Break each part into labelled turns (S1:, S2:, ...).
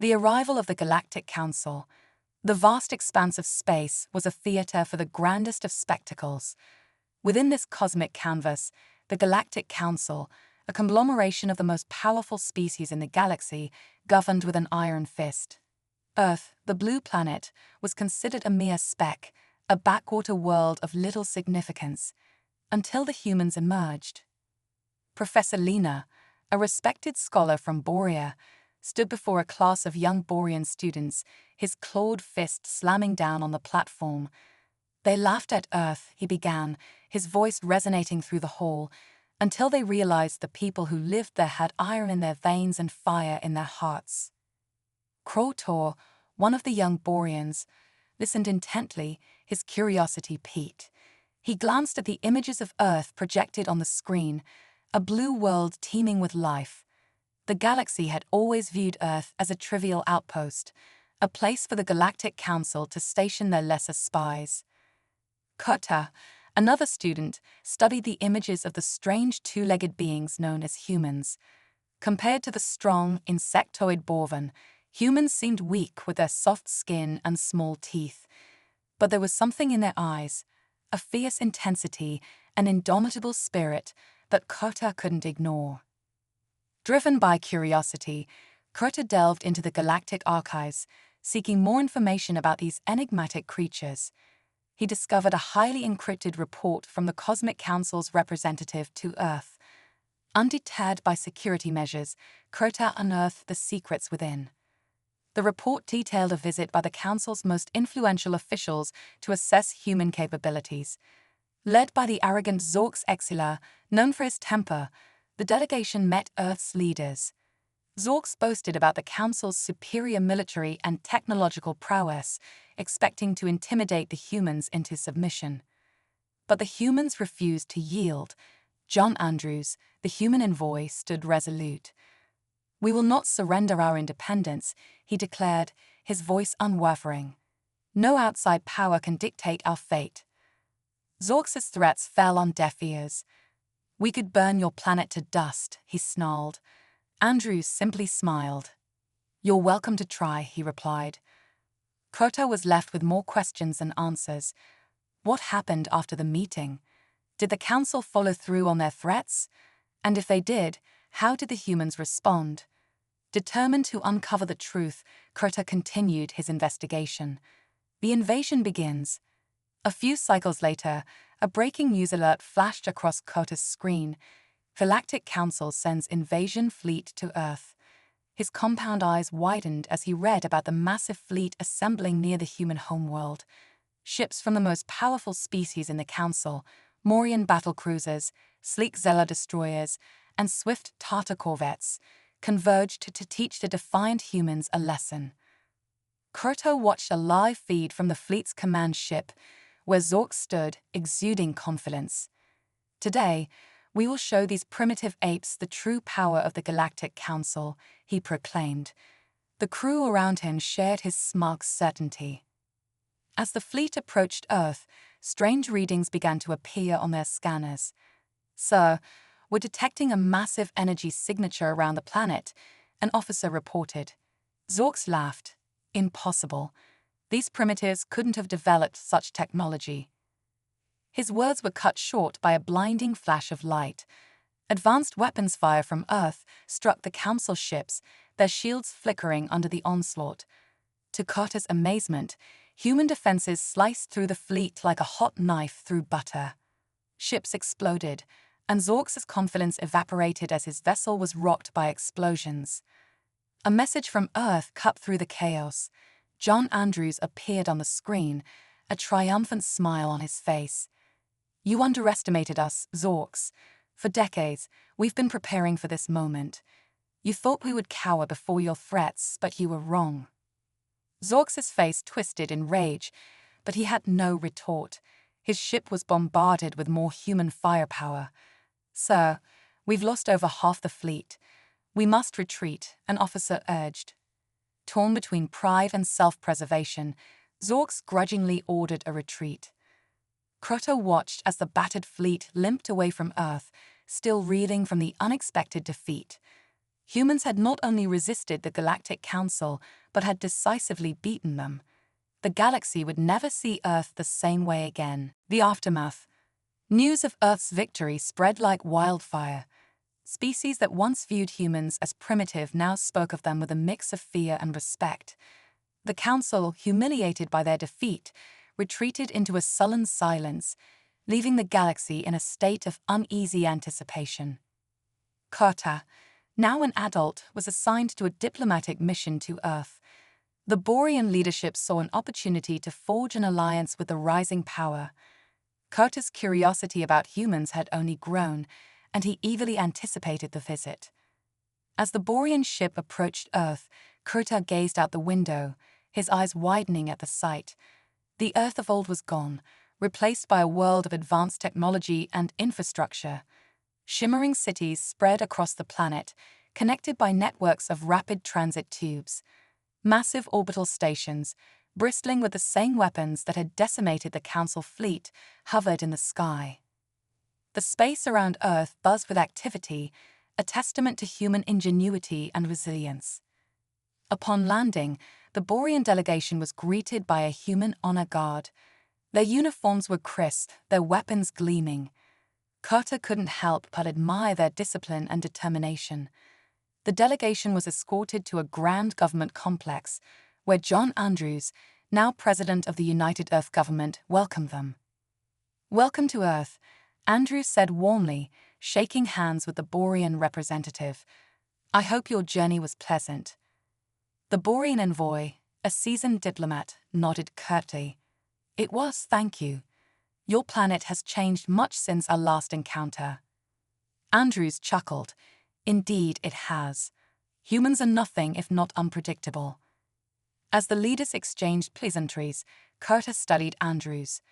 S1: The arrival of the Galactic Council. The vast expanse of space was a theater for the grandest of spectacles. Within this cosmic canvas, the Galactic Council, a conglomeration of the most powerful species in the galaxy, governed with an iron fist. Earth, the blue planet, was considered a mere speck, a backwater world of little significance, until the humans emerged. Professor Lena, a respected scholar from Borea, stood before a class of young Borean students, his clawed fist slamming down on the platform. They laughed at Earth, he began, his voice resonating through the hall, until they realized the people who lived there had iron in their veins and fire in their hearts. Krotor, one of the young Boreans, listened intently, his curiosity piqued. He glanced at the images of Earth projected on the screen, a blue world teeming with life. The galaxy had always viewed Earth as a trivial outpost, a place for the Galactic Council to station their lesser spies. Kota, another student, studied the images of the strange two-legged beings known as humans. Compared to the strong, insectoid Borvan, humans seemed weak with their soft skin and small teeth. But there was something in their eyes, a fierce intensity, an indomitable spirit that Kota couldn't ignore. Driven by curiosity, Kota delved into the galactic archives, seeking more information about these enigmatic creatures. He discovered a highly encrypted report from the Cosmic Council's representative to Earth. Undeterred by security measures, Kota unearthed the secrets within. The report detailed a visit by the Council's most influential officials to assess human capabilities. Led by the arrogant Zorx Exila, known for his temper, the delegation met Earth's leaders. Zorx boasted about the Council's superior military and technological prowess, expecting to intimidate the humans into submission. But the humans refused to yield. John Andrews, the human envoy, stood resolute. "We will not surrender our independence," he declared, his voice unwavering. "No outside power can dictate our fate." Zorx's threats fell on deaf ears. "We could burn your planet to dust," he snarled. Andrews simply smiled. "You're welcome to try," he replied. Kota was left with more questions than answers. What happened after the meeting? Did the Council follow through on their threats? And if they did, how did the humans respond? Determined to uncover the truth, Kota continued his investigation. The invasion begins. A few cycles later, a breaking news alert flashed across Kota's screen. Galactic Council sends invasion fleet to Earth. His compound eyes widened as he read about the massive fleet assembling near the human homeworld. Ships from the most powerful species in the Council, Morian battlecruisers, sleek Zella destroyers, and swift Tartar corvettes, converged to teach the defiant humans a lesson. Kurto watched a live feed from the fleet's command ship, where Zork stood, exuding confidence. "Today, we will show these primitive apes the true power of the Galactic Council," he proclaimed. The crew around him shared his smug certainty. As the fleet approached Earth, strange readings began to appear on their scanners. "Sir, we're detecting a massive energy signature around the planet," an officer reported. Zorx laughed. "Impossible. These primitives couldn't have developed such technology." His words were cut short by a blinding flash of light. Advanced weapons fire from Earth struck the Council ships, their shields flickering under the onslaught. To Carter's amazement, human defenses sliced through the fleet like a hot knife through butter. Ships exploded, and Zorx's confidence evaporated as his vessel was rocked by explosions. A message from Earth cut through the chaos. John Andrews appeared on the screen, a triumphant smile on his face. "You underestimated us, Zorx. For decades, we've been preparing for this moment. You thought we would cower before your threats, but you were wrong." Zorx's face twisted in rage, but he had no retort. His ship was bombarded with more human firepower. "Sir, we've lost over half the fleet. We must retreat," an officer urged. Torn between pride and self-preservation, Zorx grudgingly ordered a retreat. Crotto watched as the battered fleet limped away from Earth, still reeling from the unexpected defeat. Humans had not only resisted the Galactic Council, but had decisively beaten them. The galaxy would never see Earth the same way again. The aftermath. News of Earth's victory spread like wildfire. Species that once viewed humans as primitive now spoke of them with a mix of fear and respect. The Council, humiliated by their defeat, retreated into a sullen silence, leaving the galaxy in a state of uneasy anticipation. Carter, now an adult, was assigned to a diplomatic mission to Earth. The Borean leadership saw an opportunity to forge an alliance with the rising power. Carter's curiosity about humans had only grown, and he eagerly anticipated the visit. As the Borean ship approached Earth, Carter gazed out the window, his eyes widening at the sight. The Earth of old was gone, replaced by a world of advanced technology and infrastructure. Shimmering cities spread across the planet, connected by networks of rapid transit tubes. Massive orbital stations, bristling with the same weapons that had decimated the Council fleet, hovered in the sky. The space around Earth buzzed with activity, a testament to human ingenuity and resilience. Upon landing, the Borean delegation was greeted by a human honor guard. Their uniforms were crisp, their weapons gleaming. Carter couldn't help but admire their discipline and determination. The delegation was escorted to a grand government complex, where John Andrews, now President of the United Earth Government, welcomed them. "Welcome to Earth," Andrews said warmly, shaking hands with the Borean representative. "I hope your journey was pleasant." The Borean envoy, a seasoned diplomat, nodded curtly. "It was, thank you. Your planet has changed much since our last encounter." Andrews chuckled. "Indeed, it has. Humans are nothing if not unpredictable." As the leaders exchanged pleasantries, Carter studied Andrews.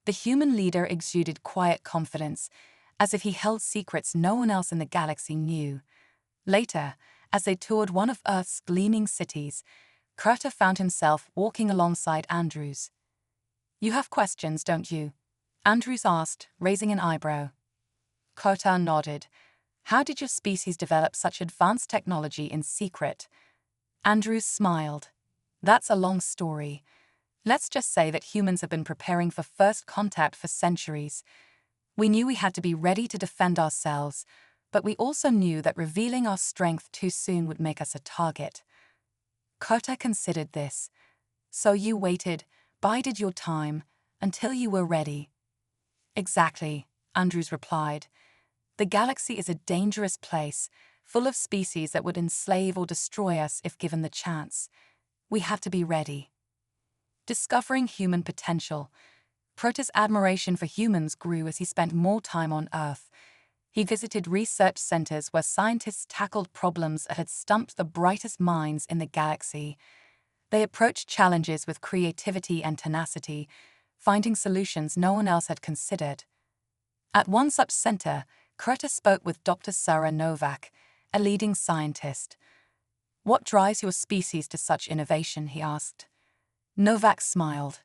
S1: The human leader exuded quiet confidence, as if he held secrets no one else in the galaxy knew. Later, as they toured one of Earth's gleaming cities, Carter found himself walking alongside Andrews. "You have questions, don't you?" Andrews asked, raising an eyebrow. Carter nodded. "How did your species develop such advanced technology in secret?" Andrews smiled. "That's a long story. Let's just say that humans have been preparing for first contact for centuries. We knew we had to be ready to defend ourselves, but we also knew that revealing our strength too soon would make us a target." Carter considered this. "So you waited, bided your time, until you were ready." "Exactly," Andrews replied. "The galaxy is a dangerous place, full of species that would enslave or destroy us if given the chance. We have to be ready." Discovering human potential, Carter's admiration for humans grew as he spent more time on Earth. He visited research centers where scientists tackled problems that had stumped the brightest minds in the galaxy. They approached challenges with creativity and tenacity, finding solutions no one else had considered. At one such center, Carter spoke with Dr. Sarah Novak, a leading scientist. "What drives your species to such innovation?" he asked. Novak smiled.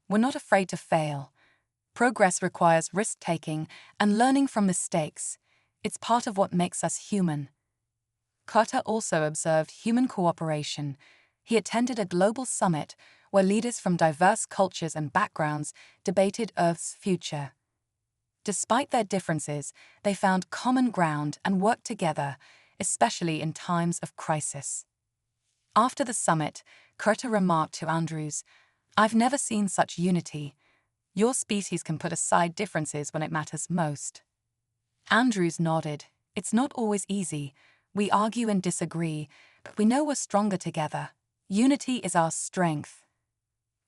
S1: "We're not afraid to fail. Progress requires risk-taking and learning from mistakes. It's part of what makes us human." Carter also observed human cooperation. He attended a global summit where leaders from diverse cultures and backgrounds debated Earth's future. Despite their differences, they found common ground and worked together, especially in times of crisis. After the summit, Carter remarked to Andrews, "I've never seen such unity. Your species can put aside differences when it matters most." Andrews nodded. "It's not always easy. We argue and disagree, but we know we're stronger together. Unity is our strength."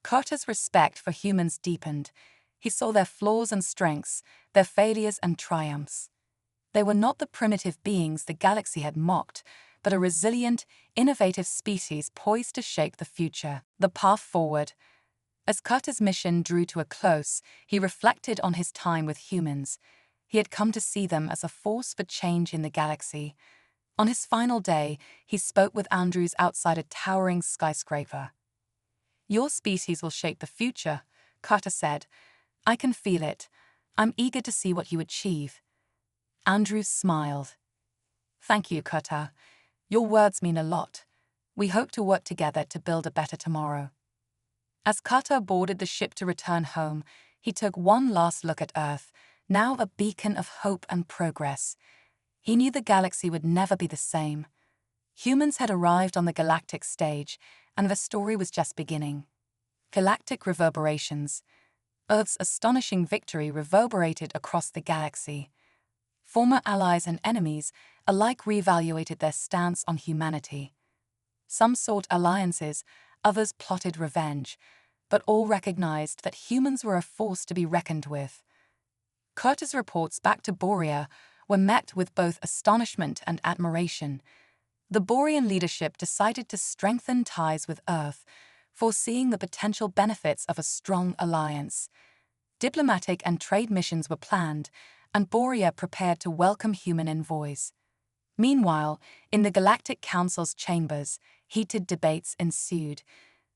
S1: Carter's respect for humans deepened. He saw their flaws and strengths, their failures and triumphs. They were not the primitive beings the galaxy had mocked, but a resilient, innovative species poised to shape the future, the path forward. As Carter's mission drew to a close, he reflected on his time with humans. He had come to see them as a force for change in the galaxy. On his final day, he spoke with Andrews outside a towering skyscraper. "Your species will shape the future," Carter said. "I can feel it. I'm eager to see what you achieve." Andrews smiled. "Thank you, Carter. Your words mean a lot. We hope to work together to build a better tomorrow. As Carter boarded the ship to return home, he took one last look at Earth, now a beacon of hope and progress. He knew the galaxy would never be the same. Humans had arrived on the galactic stage, and the story was just beginning. Galactic reverberations. Earth's astonishing victory reverberated across the galaxy. Former allies and enemies alike reevaluated their stance on humanity. Some sought alliances, others plotted revenge, but all recognized that humans were a force to be reckoned with. Carter's reports back to Borea were met with both astonishment and admiration. The Borean leadership decided to strengthen ties with Earth, foreseeing the potential benefits of a strong alliance. Diplomatic and trade missions were planned, and Borea prepared to welcome human envoys. Meanwhile, in the Galactic Council's chambers, heated debates ensued.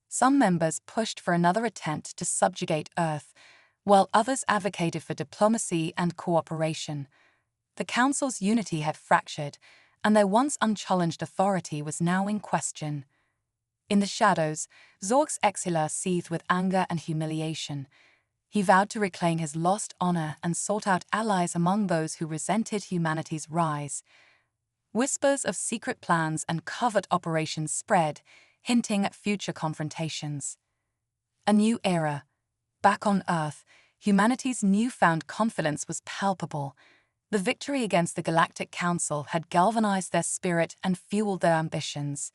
S1: Some members pushed for another attempt to subjugate Earth, while others advocated for diplomacy and cooperation. The Council's unity had fractured, and their once unchallenged authority was now in question. In the shadows, Zork's exiliar seethed with anger and humiliation. He vowed to reclaim his lost honor and sought out allies among those who resented humanity's rise. Whispers of secret plans and covert operations spread, hinting at future confrontations. A new era. Back on Earth, humanity's newfound confidence was palpable. The victory against the Galactic Council had galvanized their spirit and fueled their ambitions.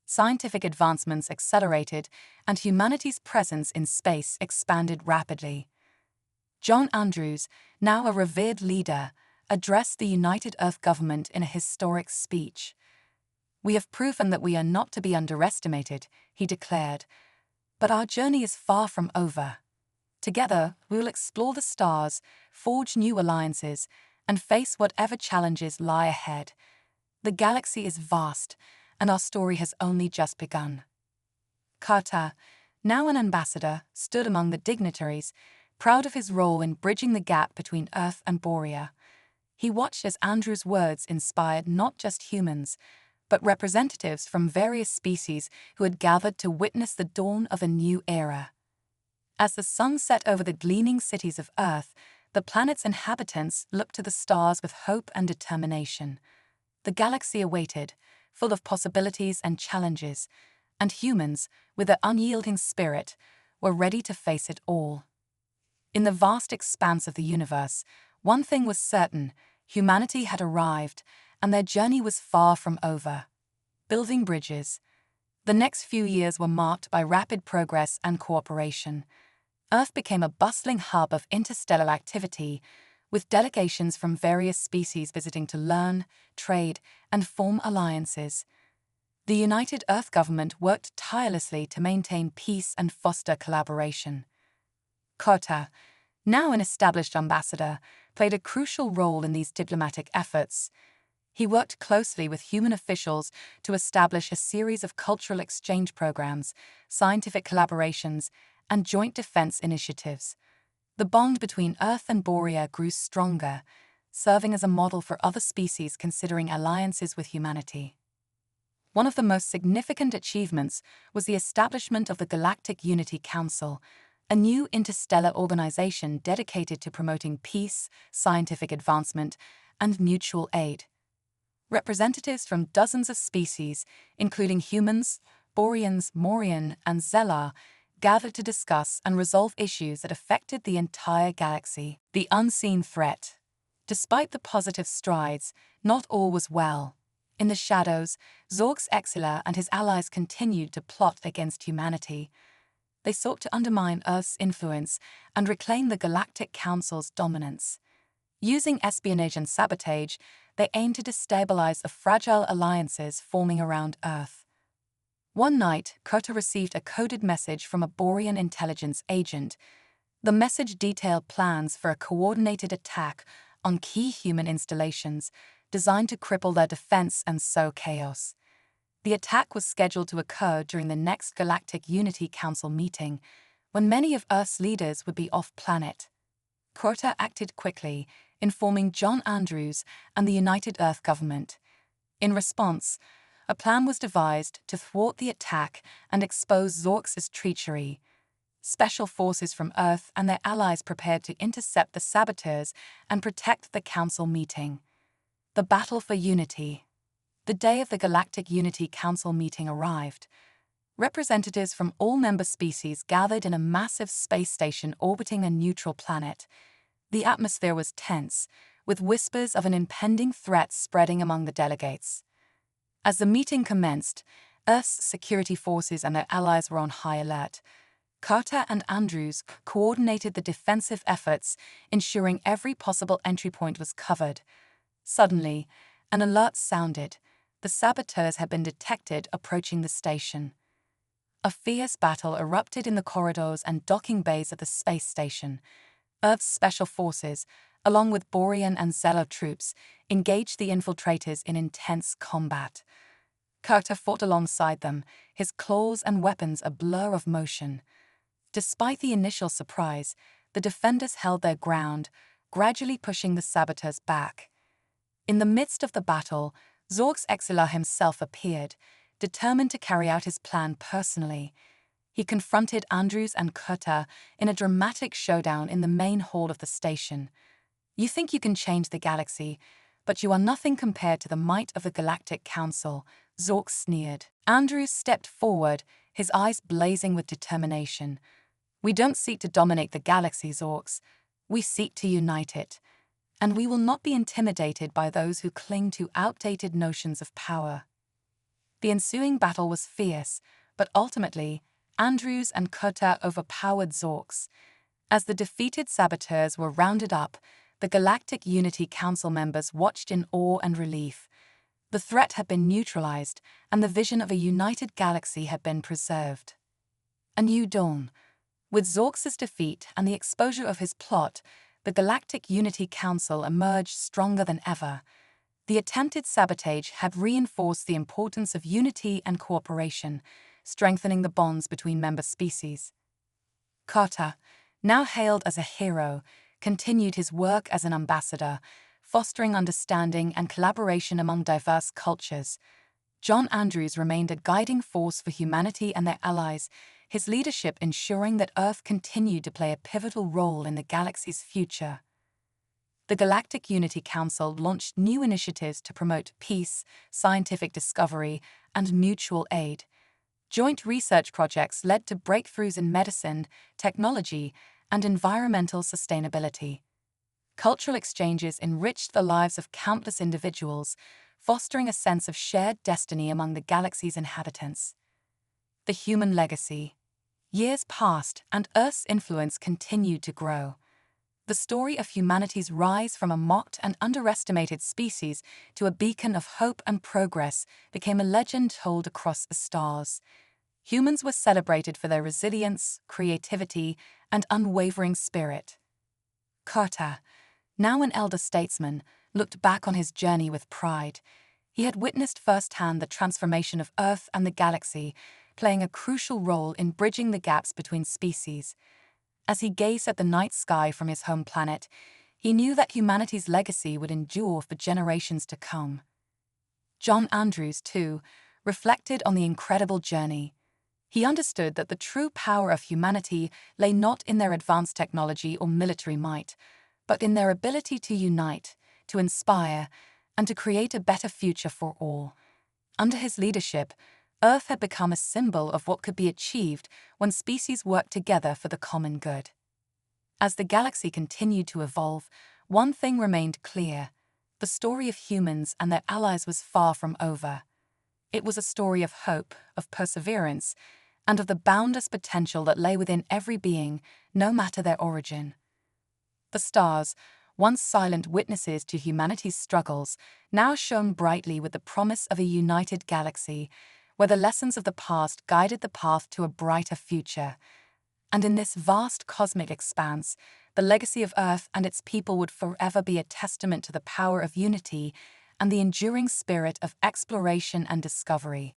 S1: Scientific advancements accelerated, and humanity's presence in space expanded rapidly. John Andrews, now a revered leader, addressed the United Earth government in a historic speech. "We have proven that we are not to be underestimated," he declared, "but our journey is far from over. Together, we will explore the stars, forge new alliances, and face whatever challenges lie ahead. The galaxy is vast, and our story has only just begun." Carter, now an ambassador, stood among the dignitaries, proud of his role in bridging the gap between Earth and Borea. He watched as Andrew's words inspired not just humans, but representatives from various species who had gathered to witness the dawn of a new era. As the sun set over the gleaming cities of Earth, the planet's inhabitants looked to the stars with hope and determination. The galaxy awaited, full of possibilities and challenges, and humans, with their unyielding spirit, were ready to face it all. In the vast expanse of the universe, one thing was certain: humanity had arrived, and their journey was far from over. Building bridges. The next few years were marked by rapid progress and cooperation. Earth became a bustling hub of interstellar activity, with delegations from various species visiting to learn, trade, and form alliances. The United Earth government worked tirelessly to maintain peace and foster collaboration. Carter, now an established ambassador, played a crucial role in these diplomatic efforts. He worked closely with human officials to establish a series of cultural exchange programs, scientific collaborations, and joint defense initiatives. The bond between Earth and Borea grew stronger, serving as a model for other species considering alliances with humanity. One of the most significant achievements was the establishment of the Galactic Unity Council, a new interstellar organization dedicated to promoting peace, scientific advancement, and mutual aid. Representatives from dozens of species, including humans, Boreans, Morian, and Zellar, gathered to discuss and resolve issues that affected the entire galaxy. The unseen threat. Despite the positive strides, not all was well. In the shadows, Zork's exiliar and his allies continued to plot against humanity. They sought to undermine Earth's influence and reclaim the Galactic Council's dominance. Using espionage and sabotage, they aimed to destabilize the fragile alliances forming around Earth. One night, Carter received a coded message from a Borean intelligence agent. The message detailed plans for a coordinated attack on key human installations designed to cripple their defense and sow chaos. The attack was scheduled to occur during the next Galactic Unity Council meeting, when many of Earth's leaders would be off-planet. Carter acted quickly, informing John Andrews and the United Earth government. In response, a plan was devised to thwart the attack and expose Zorks' treachery. Special forces from Earth and their allies prepared to intercept the saboteurs and protect the Council meeting. The battle for unity. The day of the Galactic Unity Council meeting arrived. Representatives from all member species gathered in a massive space station orbiting a neutral planet. The atmosphere was tense, with whispers of an impending threat spreading among the delegates. As the meeting commenced, Earth's security forces and their allies were on high alert. Carter and Andrews coordinated the defensive efforts, ensuring every possible entry point was covered. Suddenly, an alert sounded. The saboteurs had been detected approaching the station. A fierce battle erupted in the corridors and docking bays of the space station. Earth's special forces, along with Borean and Zelo troops, engaged the infiltrators in intense combat. Carter fought alongside them, his claws and weapons a blur of motion. Despite the initial surprise, the defenders held their ground, gradually pushing the saboteurs back. In the midst of the battle, Zork's Exilar himself appeared, determined to carry out his plan personally. He confronted Andrews and Carter in a dramatic showdown in the main hall of the station. "You think you can change the galaxy, but you are nothing compared to the might of the Galactic Council," Zork sneered. Andrews stepped forward, his eyes blazing with determination. "We don't seek to dominate the galaxy, Zorks. We seek to unite it. And we will not be intimidated by those who cling to outdated notions of power." The ensuing battle was fierce, but ultimately, Andrews and Carter overpowered Zorks. As the defeated saboteurs were rounded up, the Galactic Unity Council members watched in awe and relief. The threat had been neutralized, and the vision of a united galaxy had been preserved. A new dawn. With Zorks' defeat and the exposure of his plot, the Galactic Unity Council emerged stronger than ever. The attempted sabotage had reinforced the importance of unity and cooperation, strengthening the bonds between member species. Carter, now hailed as a hero, continued his work as an ambassador, fostering understanding and collaboration among diverse cultures. John Andrews remained a guiding force for humanity and their allies, his leadership ensuring that Earth continued to play a pivotal role in the galaxy's future. The Galactic Unity Council launched new initiatives to promote peace, scientific discovery, and mutual aid. Joint research projects led to breakthroughs in medicine, technology, and environmental sustainability. Cultural exchanges enriched the lives of countless individuals, fostering a sense of shared destiny among the galaxy's inhabitants. The human legacy. Years passed, and Earth's influence continued to grow. The story of humanity's rise from a mocked and underestimated species to a beacon of hope and progress became a legend told across the stars. Humans were celebrated for their resilience, creativity, and unwavering spirit. Carter, now an elder statesman, looked back on his journey with pride. He had witnessed firsthand the transformation of Earth and the galaxy, playing a crucial role in bridging the gaps between species. As he gazed at the night sky from his home planet, he knew that humanity's legacy would endure for generations to come. John Andrews, too, reflected on the incredible journey. He understood that the true power of humanity lay not in their advanced technology or military might, but in their ability to unite, to inspire, and to create a better future for all. Under his leadership, Earth had become a symbol of what could be achieved when species worked together for the common good. As the galaxy continued to evolve, one thing remained clear: the story of humans and their allies was far from over. It was a story of hope, of perseverance, and of the boundless potential that lay within every being, no matter their origin. The stars, once silent witnesses to humanity's struggles, now shone brightly with the promise of a united galaxy, where the lessons of the past guided the path to a brighter future. And in this vast cosmic expanse, the legacy of Earth and its people would forever be a testament to the power of unity and the enduring spirit of exploration and discovery.